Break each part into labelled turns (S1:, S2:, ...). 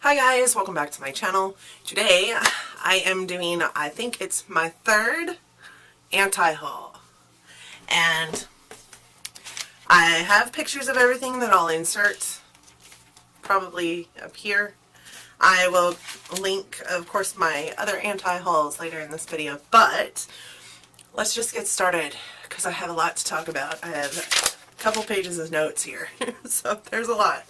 S1: Hi guys, welcome back to my channel. Today I am doing, I think it's my third anti-haul, and I have pictures of everything that I'll insert probably up here. I will link, of course, my other anti-hauls later in this video, but let's just get started because I have a lot to talk about. I have a couple pages of notes here, so there's a lot.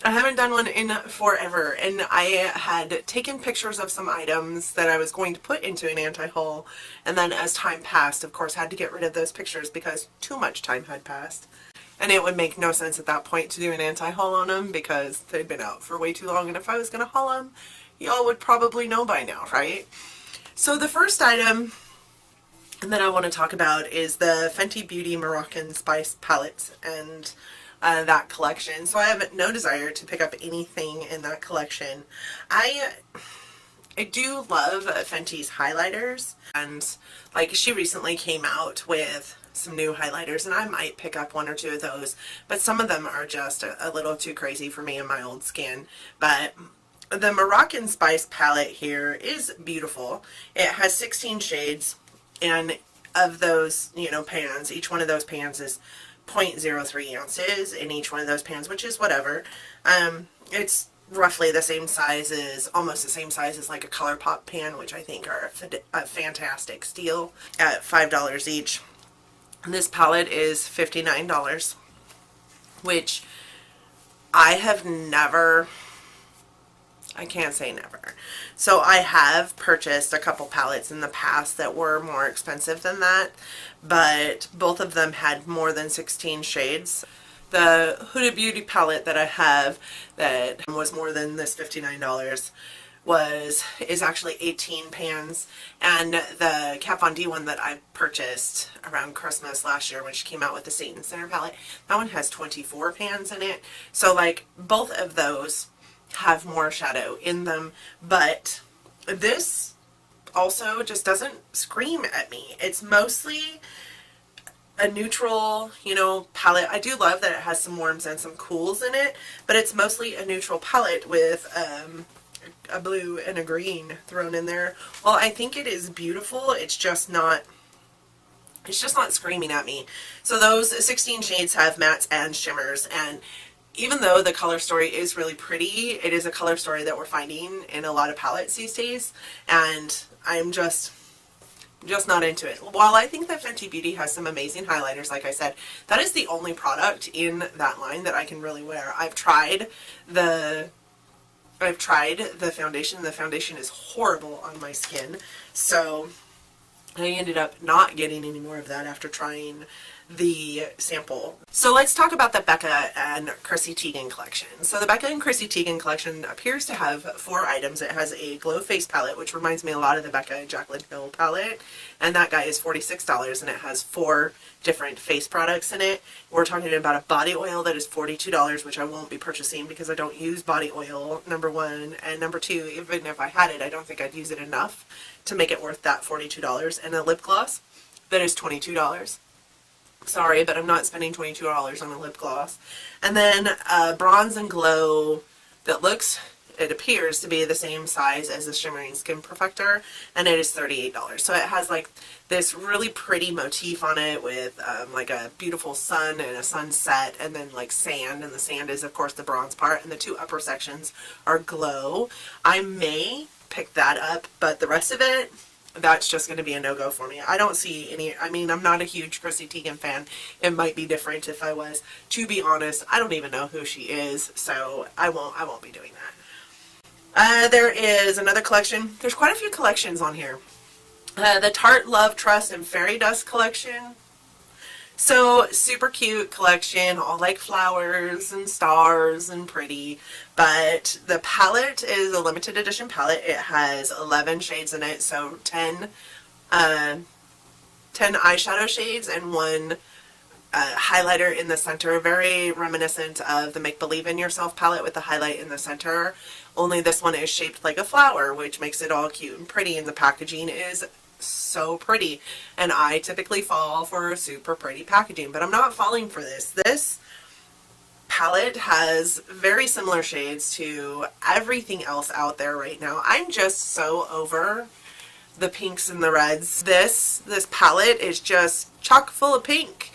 S1: I haven't done one in forever, and I had taken pictures of some items that I was going to put into an anti-haul, and then as time passed, of course, had to get rid of those pictures because too much time had passed. And it would make no sense at that point to do an anti-haul on them because they'd been out for way too long, and if I was going to haul them, y'all would probably know by now, right? So the first item that I want to talk about is the Fenty Beauty Moroccan Spice Palette and that collection. So I have no desire to pick up anything in that collection. I do love Fenty's highlighters, and like she recently came out with some new highlighters, and I might pick up one or two of those, but some of them are just a little too crazy for me and my old skin. But the Moroccan Spice palette here is beautiful. It has 16 shades, and of those, pans, each one of those pans is 0.03 ounces in each one of those pans, which is whatever. It's roughly the same size as, almost the same size as like a ColourPop pan, which I think are a fantastic steal at $5 each. This palette is $59, which I have never, I can't say never. So I have purchased a couple palettes in the past that were more expensive than that, but both of them had more than 16 shades. The Huda Beauty palette that I have that was more than this $59 is actually 18 pans, and the Kat Von D one that I purchased around Christmas last year when she came out with the Satan Center palette, that one has 24 pans in it. So like both of those have more shadow in them, but this also just doesn't scream at me. It's mostly a neutral, palette. I do love that it has some warms and some cools in it, but it's mostly a neutral palette with a blue and a green thrown in there. Well, I think it is beautiful. It's just not screaming at me. So those 16 shades have mattes and shimmers, and even though the color story is really pretty, it is a color story that we're finding in a lot of palettes these days, and I'm just not into it. While I think that Fenty Beauty has some amazing highlighters, like I said, that is the only product in that line that I can really wear. I've tried the foundation. The foundation is horrible on my skin, so I ended up not getting any more of that after trying the sample. So let's talk about the Becca and Chrissy Teigen collection. So the Becca and Chrissy Teigen collection appears to have 4 items. It has a glow face palette, which reminds me a lot of the Becca and Jaclyn Hill palette, and that guy is $46, and it has 4 different face products in it. We're talking about a body oil that is $42, which I won't be purchasing because I don't use body oil, number 1, and number 2, even if I had it, I don't think I'd use it enough to make it worth that $42, and a lip gloss that is $22. Sorry, but I'm not spending $22 on a lip gloss. And then Bronze and Glow that it appears to be the same size as the Shimmering Skin Perfector, and it is $38. So it has like this really pretty motif on it with like a beautiful sun and a sunset, and then like sand, and the sand is of course the bronze part, and the 2 upper sections are glow. I may pick that up, but the rest of it, that's just going to be a no-go for me. I don't see any, I'm not a huge Chrissy Teigen fan. It might be different if I was. To be honest, I don't even know who she is, so I won't be doing that. There is another collection. There's quite a few collections on here. The Tarte Love, Trust, and Fairy Dust collection. So, super cute collection, all like flowers and stars and pretty, but the palette is a limited edition palette. It has 11 shades in it, so 10 eyeshadow shades and 1 highlighter in the center, very reminiscent of the Make Believe in Yourself palette with the highlight in the center, only this one is shaped like a flower, which makes it all cute and pretty, and the packaging is so pretty, and I typically fall for super pretty packaging, but I'm not falling for this. This palette has very similar shades to everything else out there right now. I'm just so over the pinks and the reds. This palette is just chock full of pink,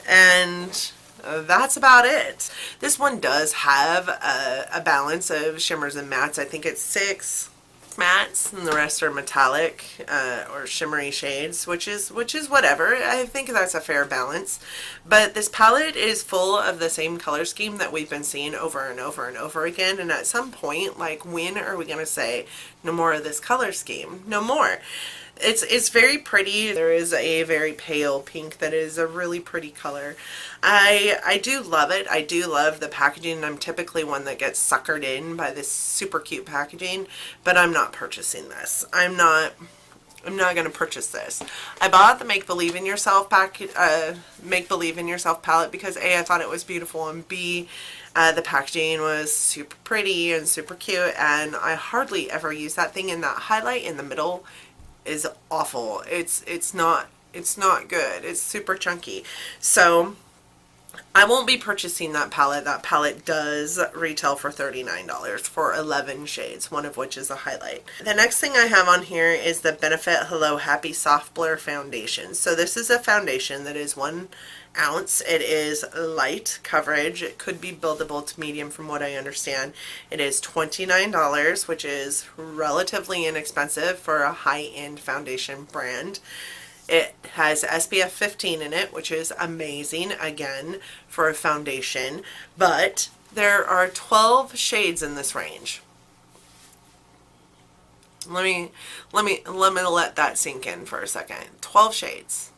S1: and that's about it. This one does have a balance of shimmers and mattes. I think it's 6 mattes and the rest are metallic or shimmery shades, which is whatever. I think that's a fair balance. But this palette is full of the same color scheme that we've been seeing over and over and over again, and at some point, like, when are we gonna say no more of this color scheme? No more. It's very pretty. There is a very pale pink that is a really pretty color. I do love it. I do love the packaging. I'm typically one that gets suckered in by this super cute packaging, but I'm not purchasing this. I'm not going to purchase this. I bought the Make Believe in Yourself Make Believe in Yourself palette because A, I thought it was beautiful, and B, the packaging was super pretty and super cute, and I hardly ever use that thing, and that highlight in the middle is awful. It's not good. It's super chunky. So I won't be purchasing that palette. That palette does retail for $39 for 11 shades, one of which is a highlight. The next thing I have on here is the Benefit Hello Happy Soft Blur Foundation. So this is a foundation that is 1 ounce. It is light coverage. It could be buildable to medium from what I understand. It is $29, which is relatively inexpensive for a high-end foundation brand. It has SPF 15 in it, which is amazing, again, for a foundation. But there are 12 shades in this range. Let me let that sink in for a second. 12 shades.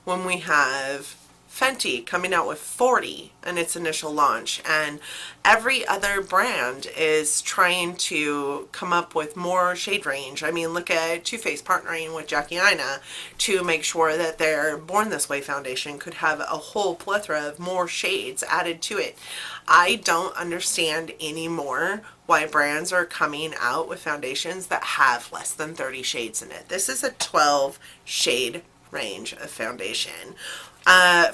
S1: When we have Fenty coming out with 40 in its initial launch, and every other brand is trying to come up with more shade range. I mean, look at Too Faced partnering with Jackie Aina to make sure that their Born This Way foundation could have a whole plethora of more shades added to it. I don't understand anymore why brands are coming out with foundations that have less than 30 shades in it. This is a 12 shade range of foundation.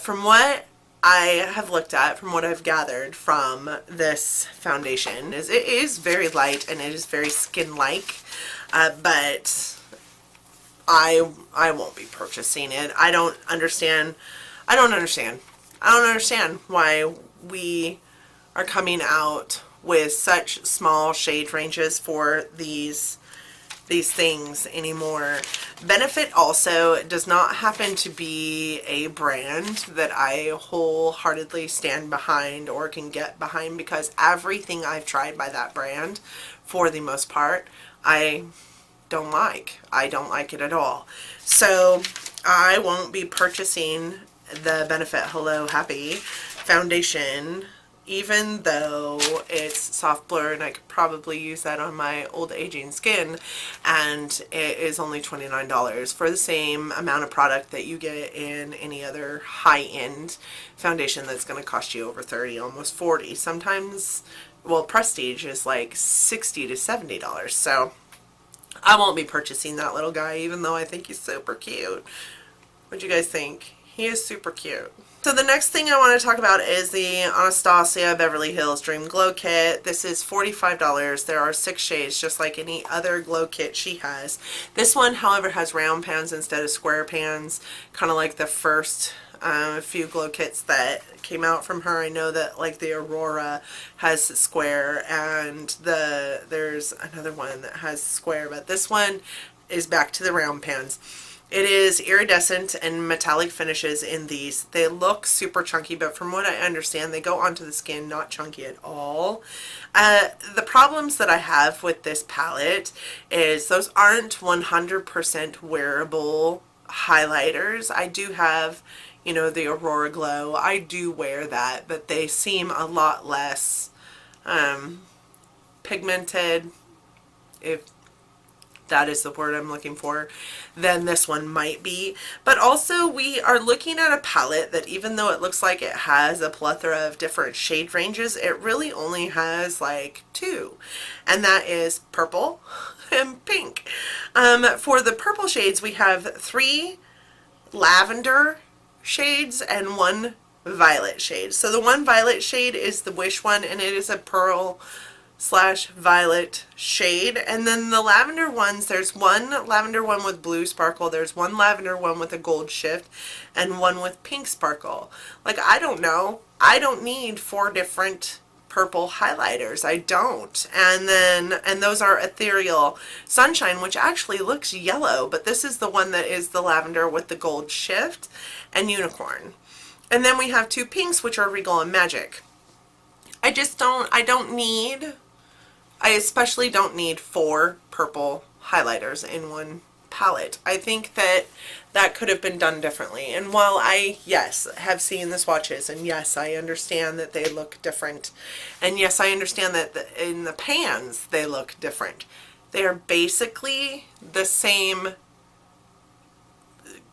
S1: From what I have looked at, from what I've gathered from this foundation, is it is very light and it is very skin-like, but I won't be purchasing it. I don't understand why we are coming out with such small shade ranges for these things anymore. Benefit also does not happen to be a brand that I wholeheartedly stand behind or can get behind, because everything I've tried by that brand, for the most part, I don't like. I don't like it at all. So I won't be purchasing the Benefit Hello Happy foundation, even though it's soft blur and I could probably use that on my old aging skin, and it is only $29 for the same amount of product that you get in any other high-end foundation that's going to cost you over $30, almost $40. Sometimes, well, Prestige is like $60 to $70. So I won't be purchasing that little guy, even though I think he's super cute. What do you guys think? He is super cute. So the next thing I want to talk about is the Anastasia Beverly Hills Dream Glow Kit. This is $45. There are 6 shades, just like any other glow kit she has. This one, however, has round pans instead of square pans, kind of like the first few glow kits that came out from her. I know that like the Aurora has square, and there's another one that has square, but this one is back to the round pans. It is iridescent and metallic finishes in these. They look super chunky, but from what I understand, they go onto the skin not chunky at all. The problems that I have with this palette is those aren't 100% wearable highlighters. I do have, you know, the Aurora Glow. I do wear that, but they seem a lot less pigmented, if that is the word I'm looking for, than this one might be. But also, we are looking at a palette that, even though it looks like it has a plethora of different shade ranges, it really only has like 2, and that is purple and pink. For the purple shades, we have 3 lavender shades and 1 violet shade. So the one violet shade is the Wish one, and it is a pearl slash violet shade. And then the lavender ones, there's one lavender one with blue sparkle, there's one lavender one with a gold shift, and one with pink sparkle. Like, I don't know. I don't need 4 different purple highlighters. I don't. And those are Ethereal Sunshine, which actually looks yellow, but this is the one that is the lavender with the gold shift, and Unicorn. And then we have 2 pinks, which are Regal and Magic. I especially don't need 4 purple highlighters in one palette. I think that that could have been done differently. And while I, yes, have seen the swatches, and yes, I understand that they look different, and yes, I understand that in the pans they look different, they are basically the same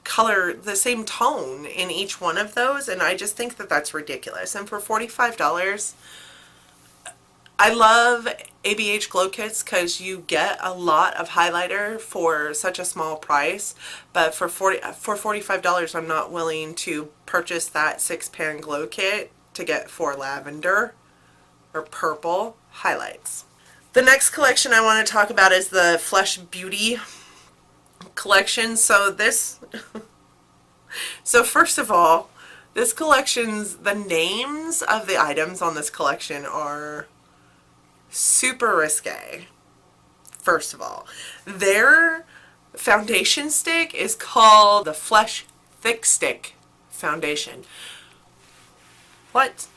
S1: color, the same tone in each one of those, and I just think that that's ridiculous. And for $45, I love ABH Glow Kits because you get a lot of highlighter for such a small price, but for $45 I'm not willing to purchase that 6-pan glow kit to get 4 lavender or purple highlights. The next collection I want to talk about is the Flesh Beauty collection. So first of all, this collection's, the names of the items on this collection are super risque. First of all, their foundation stick is called the Flesh Thick Stick Foundation. What?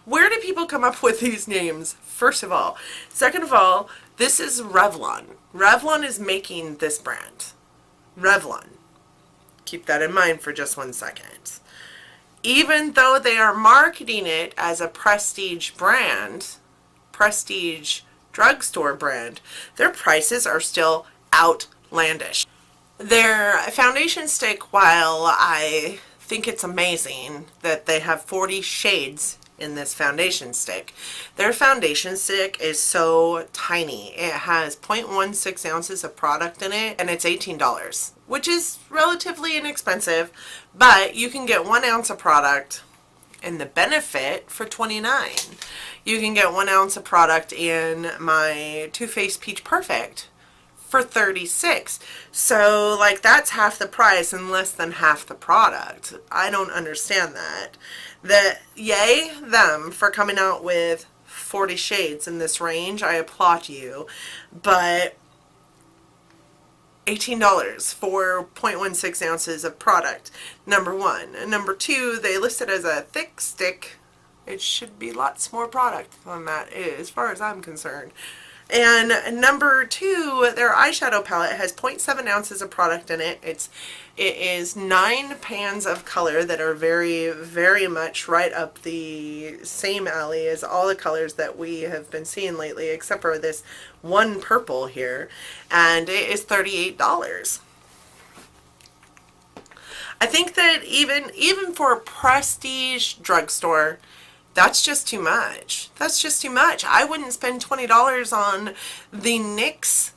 S1: Where do people come up with these names? First of all. Second of all, this is Revlon. Revlon is making this brand. Revlon. Keep that in mind for just 1 second. Even though they are marketing it as a prestige brand, prestige drugstore brand, their prices are still outlandish. Their foundation stick, while I think it's amazing that they have 40 shades in this foundation stick, their foundation stick is so tiny. It has 0.16 ounces of product in it, and it's $18, which is relatively inexpensive, but you can get 1 ounce of product in the Benefit for $29. You can get 1 ounce of product in my Too Faced Peach Perfect for $36. So, like, that's half the price and less than half the product. I don't understand that. Yay them for coming out with 40 shades in this range. I applaud you. But $18 for 0.16 ounces of product, number one. And number two, they list it as a thick stick. It should be lots more product than that, as far as I'm concerned. And number two, their eyeshadow palette has 0.7 ounces of product in it. It is 9 pans of color that are very, very much right up the same alley as all the colors that we have been seeing lately, except for this one purple here. And it is $38. I think that even for a prestige drugstore, that's just too much. That's just too much. I wouldn't spend $20 on the NYX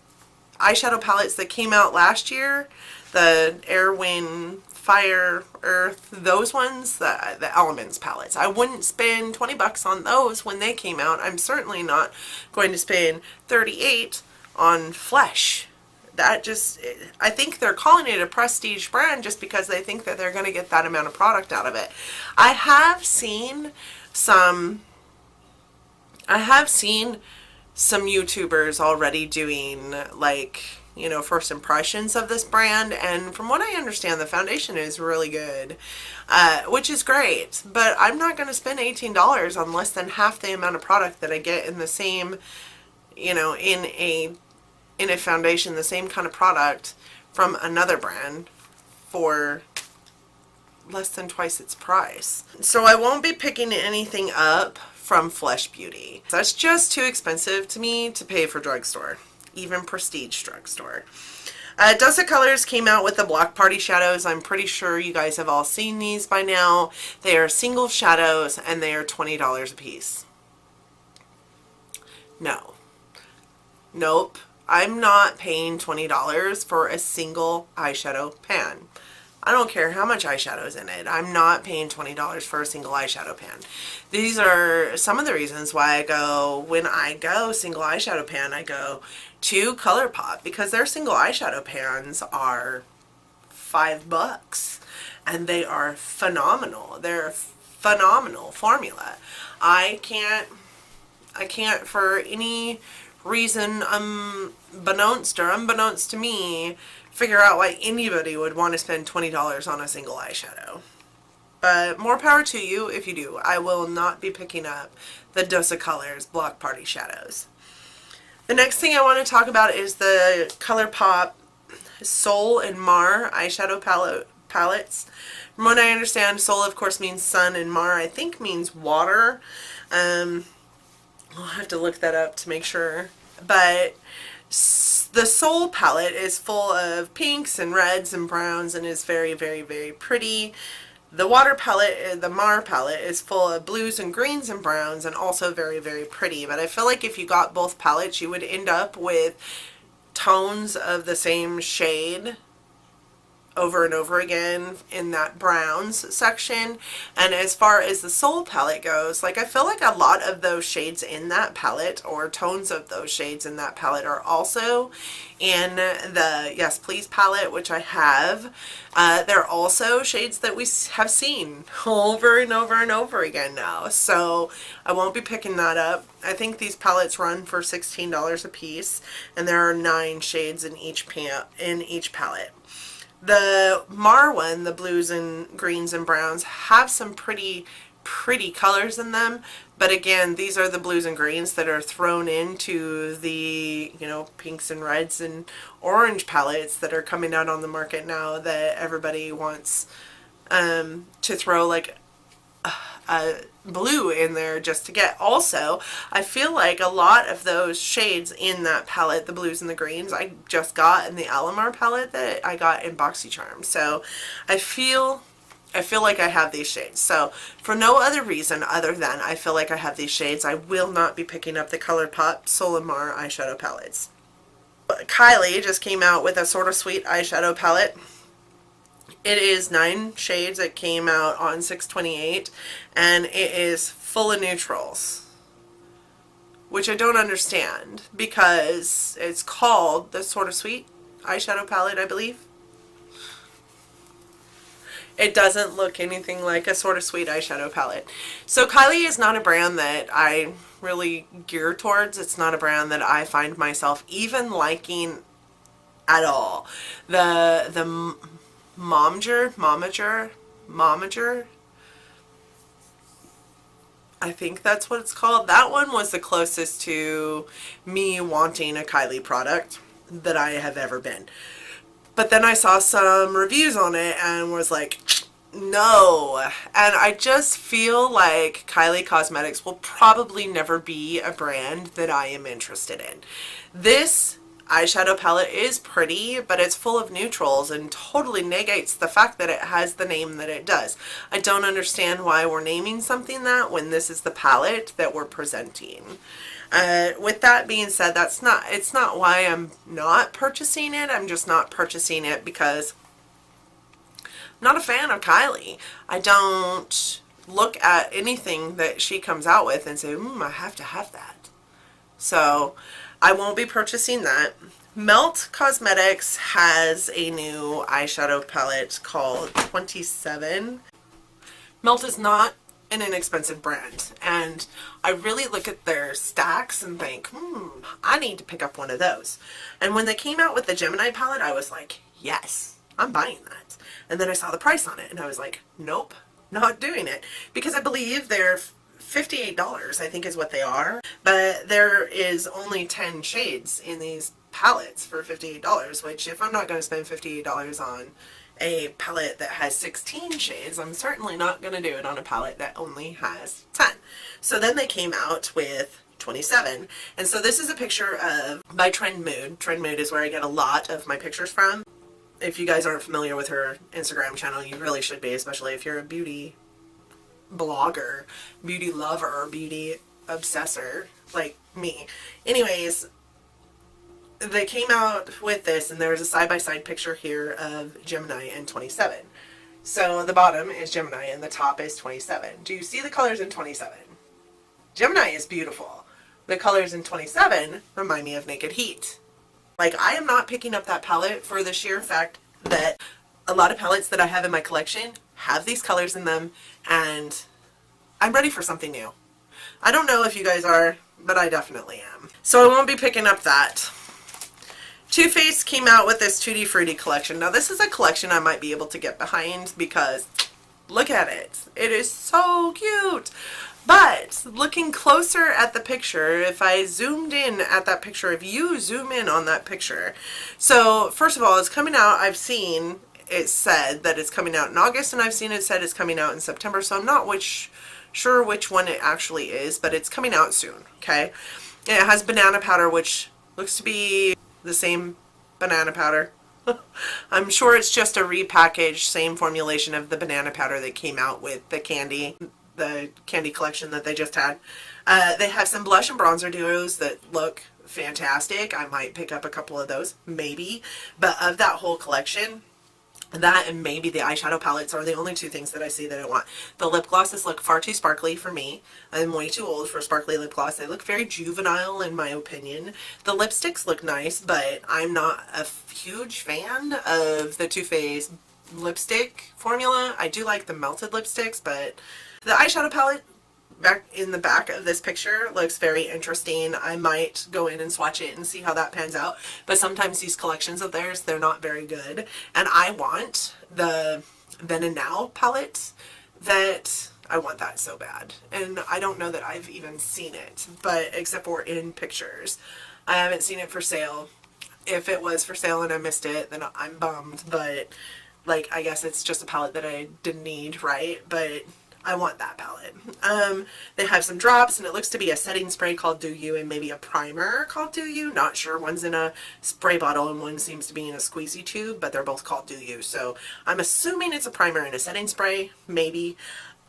S1: eyeshadow palettes that came out last year. The Air, Wind, Fire, Earth, those ones, the Elements palettes. I wouldn't spend 20 bucks on those when they came out. I'm certainly not going to spend $38 on Flesh. That just, I think they're calling it a prestige brand just because they think that they're going to get that amount of product out of it. I have seen some YouTubers already doing, like, you know, first impressions of this brand, and from what I understand, the foundation is really good, which is great, but I'm not going to spend $18 on less than half the amount of product that I get in the same, you know, in a foundation, the same kind of product from another brand for less than twice its price. So I won't be picking anything up from Flesh Beauty. That's just too expensive to me to pay for drugstore, even prestige drugstore. Dust of Colors came out with the Block Party shadows. I'm pretty sure you guys have all seen these by now. They are single shadows and they are $20 a piece. No. Nope. I'm not paying $20 for a single eyeshadow pan. I don't care how much eyeshadow is in it. I'm not paying $20 for a single eyeshadow pan. These are some of the reasons why I go, when I go single eyeshadow pan, I go to ColourPop, because their single eyeshadow pans are $5 and they are phenomenal. They're a phenomenal formula. I can't for any reason unbeknownst to me figure out why anybody would want to spend $20 on a single eyeshadow. But more power to you if you do. I will not be picking up the Dose of Colors Block Party Shadows. The next thing I want to talk about is the ColourPop Sol and Mar eyeshadow palettes. From what I understand, Sol of course means sun and Mar I think means water. I'll have to look that up to make sure. But the Sol palette is full of pinks and reds and browns and is very, very, very pretty. The water palette, the Mar palette, is full of blues and greens and browns and also very, very pretty. But I feel like if you got both palettes, you would end up with tones of the same shade over and over again in that browns section. And as far as the Sol palette goes, like, I feel like a lot of those shades in that palette, or tones of those shades in that palette, are also in the Yes Please palette, which I have. They're also shades that we have seen over and over and over again now, so I won't be picking that up. I think these palettes run for $16 a piece, and there are 9 shades in each palette. The Mar one, the blues and greens and browns, have some pretty colors in them, but again, these are the blues and greens that are thrown into the, you know, pinks and reds and orange palettes that are coming out on the market now, that everybody wants to throw like a blue in there just to get. Also, I feel like a lot of those shades in that palette, the blues and the greens, I just got in the Alamar palette that I got in BoxyCharm. So I feel like I have these shades. So for no other reason other than I feel like I have these shades, I will not be picking up the ColourPop Sol and Mar eyeshadow palettes. Kylie just came out with a Sort of Sweet eyeshadow palette. It is 9 shades. It came out on 6/28, and it is full of neutrals, which I don't understand, because it's called the Sort of Sweet eyeshadow palette, I believe. It doesn't look anything like a Sort of Sweet eyeshadow palette. So Kylie is not a brand that I really gear towards. It's not a brand that I find myself even liking at all. The Momager, I think that's what it's called. That one was the closest to me wanting a Kylie product that I have ever been. But then I saw some reviews on it and was like, no. And I just feel like Kylie Cosmetics will probably never be a brand that I am interested in. This eyeshadow palette is pretty, but it's full of neutrals and totally negates the fact that it has the name that it does. I don't understand why we're naming something that when this is the palette that we're presenting. With that being said, it's not why I'm not purchasing it. I'm just not purchasing it because I'm not a fan of Kylie. I don't look at anything that she comes out with and say, I have to have that. So I won't be purchasing that. Melt Cosmetics has a new eyeshadow palette called 27. Melt is not an inexpensive brand, and I really look at their stacks and think, I need to pick up one of those. And when they came out with the Gemini palette, I was like, yes, I'm buying that. And then I saw the price on it and I was like, nope, not doing it, because I believe they're $58, I think is what they are, but there is only 10 shades in these palettes for $58, which if I'm not going to spend $58 on a palette that has 16 shades, I'm certainly not going to do it on a palette that only has 10. So then they came out with 27, and so this is a picture of by Trend Mood. Trend Mood is where I get a lot of my pictures from. If you guys aren't familiar with her Instagram channel, you really should be, especially if you're a beauty blogger, beauty lover, beauty obsessor like me. Anyways, they came out with this, and there was a side-by-side picture here of Gemini and 27. So the bottom is Gemini and the top is 27. Do you see the colors in 27? Gemini is beautiful. The colors in 27 remind me of Naked Heat. Like, I am not picking up that palette for the sheer fact that a lot of palettes that I have in my collection have these colors in them, and I'm ready for something new. I don't know if you guys are, but I definitely am. So I won't be picking up that. Too Faced came out with this Tutti Frutti collection. Now this is a collection I might be able to get behind because look at it. It is so cute. But looking closer at the picture, if I zoomed in at that picture, if you zoom in on that picture. So first of all, it's coming out, I've seen it said that it's coming out in August, and I've seen it said it's coming out in September. So I'm not sure which one it actually is, but it's coming out soon, okay? It has banana powder, which looks to be the same banana powder. I'm sure it's just a repackaged, same formulation of the banana powder that came out with the candy collection that they just had. They have some blush and bronzer duos that look fantastic. I might pick up a couple of those, maybe. But of that whole collection, that and maybe the eyeshadow palettes are the only two things that I see that I want. The lip glosses look far too sparkly for me. I'm way too old for sparkly lip gloss. They look very juvenile in my opinion. The lipsticks look nice, but I'm not a huge fan of the Too Faced lipstick formula. I do like the melted lipsticks, but the eyeshadow palette back in the back of this picture looks very interesting. I might go in and swatch it and see how that pans out. But sometimes these collections of theirs, they're not very good. And I want the Then and Now palette. I want that so bad. And I don't know that I've even seen it, but except for in pictures. I haven't seen it for sale. If it was for sale and I missed it, then I'm bummed. But like, I guess it's just a palette that I didn't need, right? But I want that palette. They have some drops, and it looks to be a setting spray called Do You and maybe a primer called Do You. Not sure. One's in a spray bottle and one seems to be in a squeezy tube, but they're both called Do You. So I'm assuming it's a primer and a setting spray, maybe.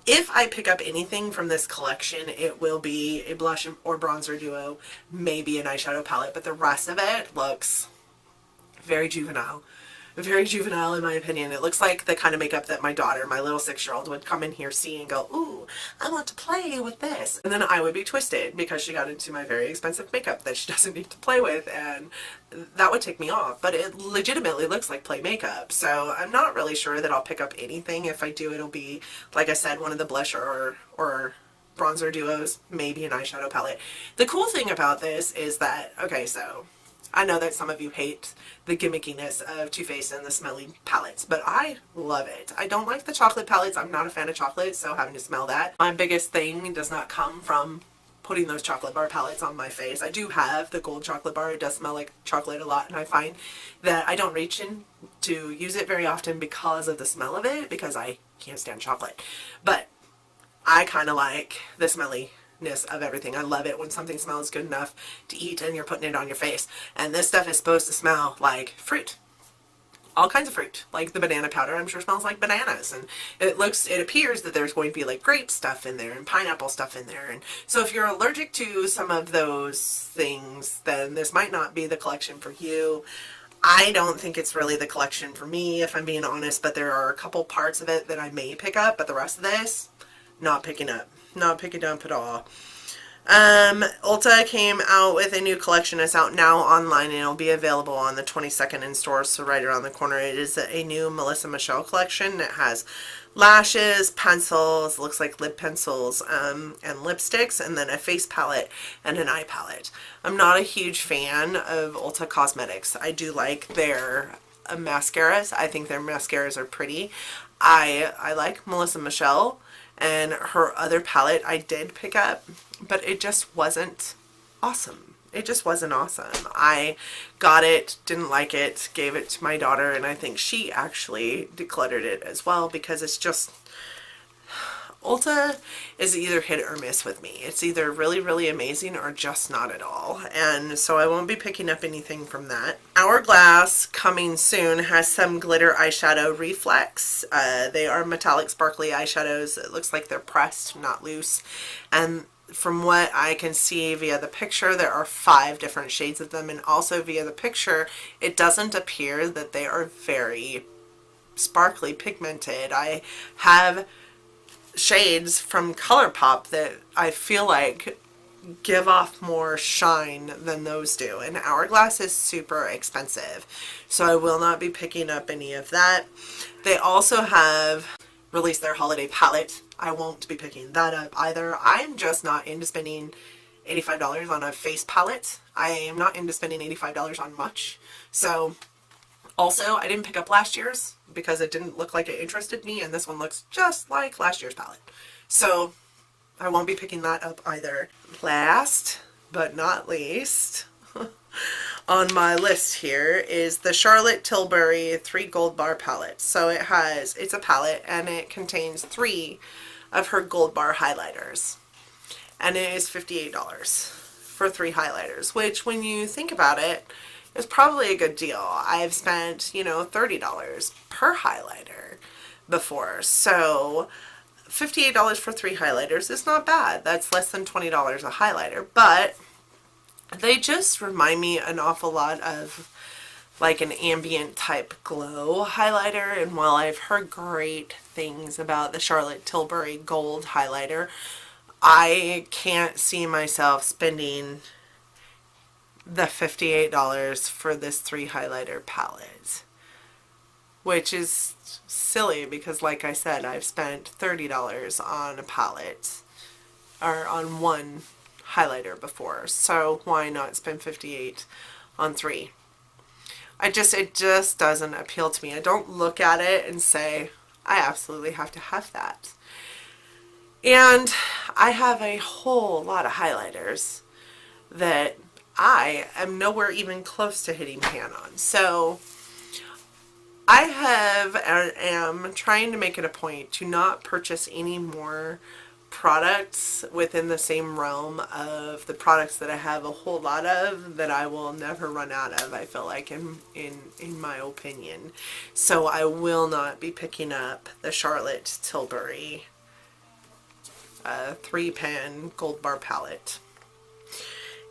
S1: If I pick up anything from this collection, it will be a blush or bronzer duo, maybe an eyeshadow palette, but the rest of it looks very juvenile. Very juvenile in my opinion. It looks like the kind of makeup that my daughter, my little 6-year-old, would come in here see and go, ooh, I want to play with this. And then I would be twisted because she got into my very expensive makeup that she doesn't need to play with, and that would take me off. But it legitimately looks like play makeup. So I'm not really sure that I'll pick up anything. If I do, it'll be, like I said, one of the blush or bronzer duos, maybe an eyeshadow palette. The cool thing about this is that, okay, so I know that some of you hate the gimmickiness of Too Faced and the smelly palettes, but I love it. I don't like the chocolate palettes. I'm not a fan of chocolate, so having to smell that. My biggest thing does not come from putting those chocolate bar palettes on my face. I do have the gold chocolate bar. It does smell like chocolate a lot, and I find that I don't reach in to use it very often because of the smell of it, because I can't stand chocolate. But I kind of like the smelly of everything. I love it when something smells good enough to eat and you're putting it on your face. And this stuff is supposed to smell like fruit. All kinds of fruit. Like the banana powder, I'm sure smells like bananas. And it appears that there's going to be like grape stuff in there and pineapple stuff in there. And so if you're allergic to some of those things, then this might not be the collection for you. I don't think it's really the collection for me, if I'm being honest, but there are a couple parts of it that I may pick up, but the rest of this, not picking up. Not picking up at all. Ulta came out with a new collection. It's out now online, and it'll be available on the 22nd in stores, so right around the corner. It is a new Melissa Michelle collection. It has lashes, pencils, looks like lip pencils, and lipsticks, and then a face palette and an eye palette. I'm not a huge fan of Ulta Cosmetics. I do like their mascaras. I think their mascaras are pretty. I like Melissa Michelle. And her other palette I did pick up, but it just wasn't awesome. It just wasn't awesome. I got it, didn't like it, gave it to my daughter, and I think she actually decluttered it as well, because it's just, Ulta is either hit or miss with me. It's either really, really amazing or just not at all. And so I won't be picking up anything from that. Hourglass, coming soon, has some glitter eyeshadow reflex. They are metallic sparkly eyeshadows. It looks like they're pressed, not loose. And from what I can see via the picture, there are 5 different shades of them. And also via the picture, it doesn't appear that they are very sparkly pigmented. I have shades from ColourPop that I feel like give off more shine than those do, and Hourglass is super expensive, so I will not be picking up any of that. They also have released their holiday palette. I won't be picking that up either. I'm just not into spending $85 on a face palette. I am not into spending $85 on much. So also, I didn't pick up last year's because it didn't look like it interested me, and this one looks just like last year's palette. So I won't be picking that up either. Last but not least on my list here is the Charlotte Tilbury 3 Gold Bar palette. So it's a palette and it contains 3 of her Gold Bar highlighters. And it is $58 for 3 highlighters, which when you think about it, is probably a good deal. I've spent, you know, $30 per highlighter before. So $58 for 3 highlighters is not bad. That's less than $20 a highlighter, but they just remind me an awful lot of like an ambient type glow highlighter. And while I've heard great things about the Charlotte Tilbury Gold highlighter, I can't see myself spending the $58 for this 3 highlighter palette, which is silly because, like I said, I've spent $30 on a palette or on 1 highlighter before, so why not spend $58 on 3? It just doesn't appeal to me. I don't look at it and say I absolutely have to have that. And I have a whole lot of highlighters that I am nowhere even close to hitting pan on. So I have and am trying to make it a point to not purchase any more products within the same realm of the products that I have a whole lot of that I will never run out of, I feel like, in my opinion. So I will not be picking up the Charlotte Tilbury 3-pan Gold Bar palette.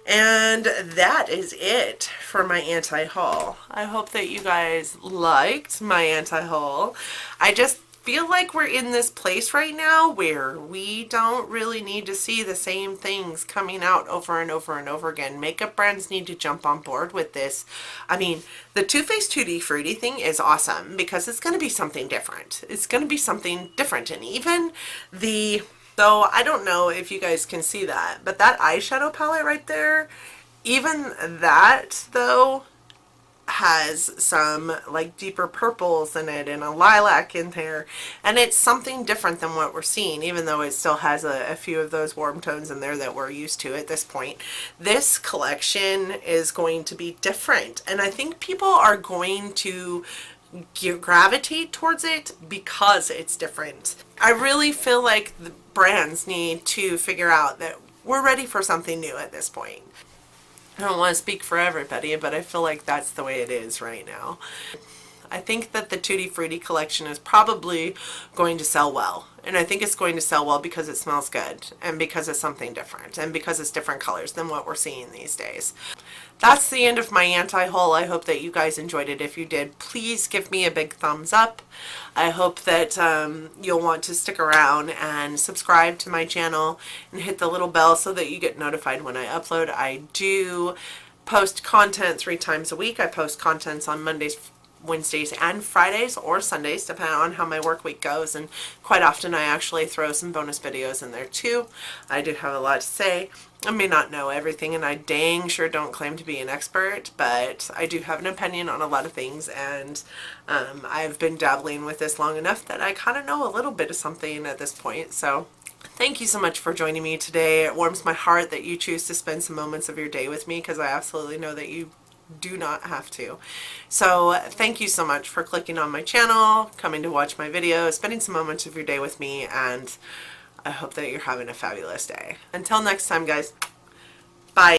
S1: And that is it for my anti-haul. I hope that you guys liked my anti-haul. I just feel like we're in this place right now where we don't really need to see the same things coming out over and over and over again. Makeup brands need to jump on board with this. I mean, the Too Faced Tutti Frutti thing is awesome because it's going to be something different. It's going to be something different. And even though I don't know if you guys can see that, but that eyeshadow palette right there, even that though has some like deeper purples in it and a lilac in there, and it's something different than what we're seeing, even though it still has a few of those warm tones in there that we're used to at this point. This collection is going to be different, and I think people are going to gravitate towards it because it's different. I really feel like the brands need to figure out that we're ready for something new at this point. I don't want to speak for everybody, but I feel like that's the way it is right now. I think that the Tutti Frutti collection is probably going to sell well. And I think it's going to sell well because it smells good and because it's something different and because it's different colors than what we're seeing these days. That's the end of my anti-haul. I hope that you guys enjoyed it. If you did, please give me a big thumbs up. I hope that you'll want to stick around and subscribe to my channel and hit the little bell so that you get notified when I upload. I do post content 3 times a week. I post contents on Mondays, Wednesdays, and Fridays, or Sundays, depending on how my work week goes, and quite often I actually throw some bonus videos in there too. I do have a lot to say. I may not know everything, and I dang sure don't claim to be an expert, but I do have an opinion on a lot of things, and I've been dabbling with this long enough that I kind of know a little bit of something at this point. So thank you so much for joining me today. It warms my heart that you choose to spend some moments of your day with me, because I absolutely know that you do not have to. So thank you so much for clicking on my channel, coming to watch my videos, spending some moments of your day with me, and I hope that you're having a fabulous day. Until next time, guys. Bye.